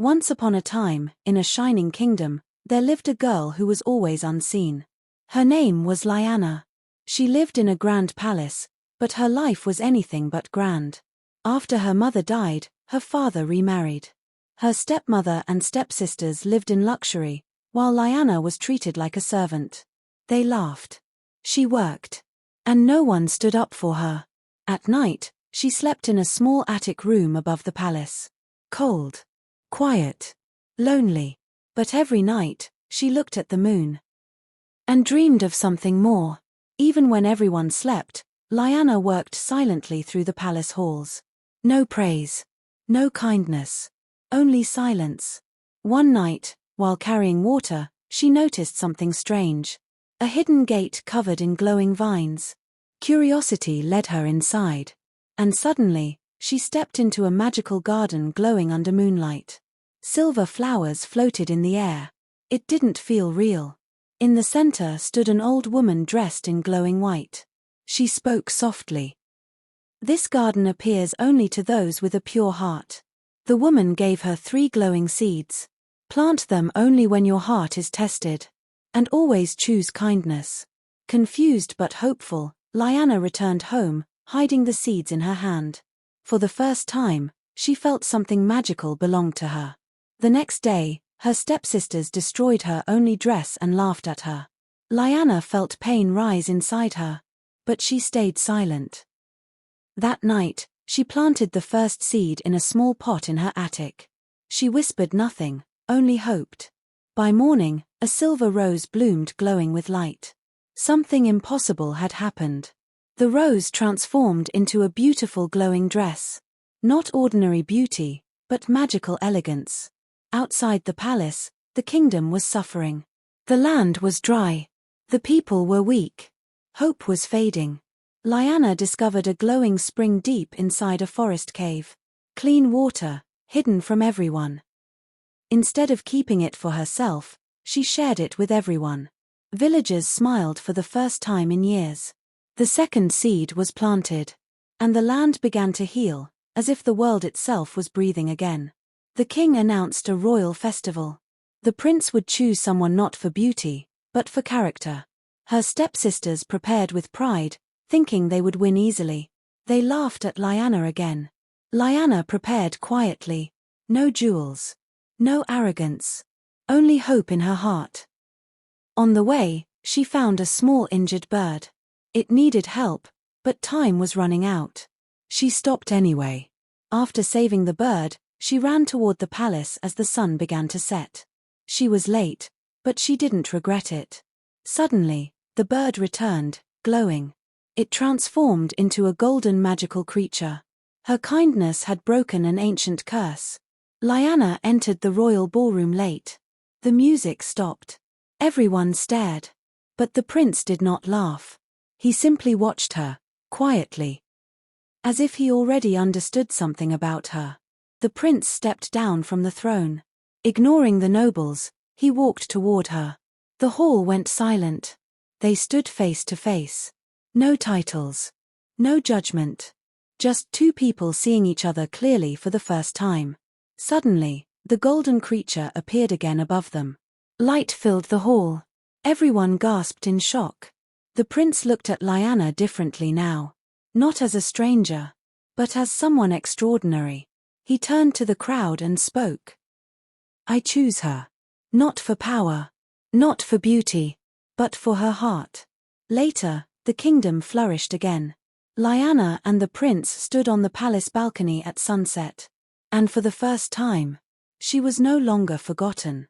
Once upon a time, in a shining kingdom, there lived a girl who was always unseen. Her name was Lyanna. She lived in a grand palace, but her life was anything but grand. After her mother died, her father remarried. Her stepmother and stepsisters lived in luxury, while Lyanna was treated like a servant. They laughed. She worked. And no one stood up for her. At night, she slept in a small attic room above the palace. Cold. Quiet. Lonely. But every night, she looked at the moon. And dreamed of something more. Even when everyone slept, Lyanna worked silently through the palace halls. No praise. No kindness. Only silence. One night, while carrying water, she noticed something strange. A hidden gate covered in glowing vines. Curiosity led her inside. And suddenly, she stepped into a magical garden glowing under moonlight. Silver flowers floated in the air. It didn't feel real. In the center stood an old woman dressed in glowing white. She spoke softly. "This garden appears only to those with a pure heart." The woman gave her 3 glowing seeds. "Plant them only when your heart is tested. And always choose kindness." Confused but hopeful, Lyanna returned home, hiding the seeds in her hand. For the first time, she felt something magical belonged to her. The next day, her stepsisters destroyed her only dress and laughed at her. Lyanna felt pain rise inside her. But she stayed silent. That night, she planted the first seed in a small pot in her attic. She whispered nothing, only hoped. By morning, a silver rose bloomed glowing with light. Something impossible had happened. The rose transformed into a beautiful glowing dress. Not ordinary beauty, but magical elegance. Outside the palace, the kingdom was suffering. The land was dry. The people were weak. Hope was fading. Lyanna discovered a glowing spring deep inside a forest cave. Clean water, hidden from everyone. Instead of keeping it for herself, she shared it with everyone. Villagers smiled for the first time in years. The second seed was planted. And the land began to heal, as if the world itself was breathing again. The king announced a royal festival. The prince would choose someone not for beauty, but for character. Her stepsisters prepared with pride, thinking they would win easily. They laughed at Lyanna again. Lyanna prepared quietly. No jewels. No arrogance. Only hope in her heart. On the way, she found a small injured bird. It needed help, but time was running out. She stopped anyway. After saving the bird, she ran toward the palace as the sun began to set. She was late, but she didn't regret it. Suddenly, the bird returned, glowing. It transformed into a golden magical creature. Her kindness had broken an ancient curse. Lyanna entered the royal ballroom late. The music stopped. Everyone stared. But the prince did not laugh. He simply watched her, quietly. As if he already understood something about her. The prince stepped down from the throne. Ignoring the nobles, he walked toward her. The hall went silent. They stood face to face. No titles. No judgment. Just 2 people seeing each other clearly for the first time. Suddenly, the golden creature appeared again above them. Light filled the hall. Everyone gasped in shock. The prince looked at Lyanna differently now. Not as a stranger, but as someone extraordinary. He turned to the crowd and spoke. "I choose her. Not for power. Not for beauty. But for her heart." Later, the kingdom flourished again. Lyanna and the prince stood on the palace balcony at sunset. And for the first time, she was no longer forgotten.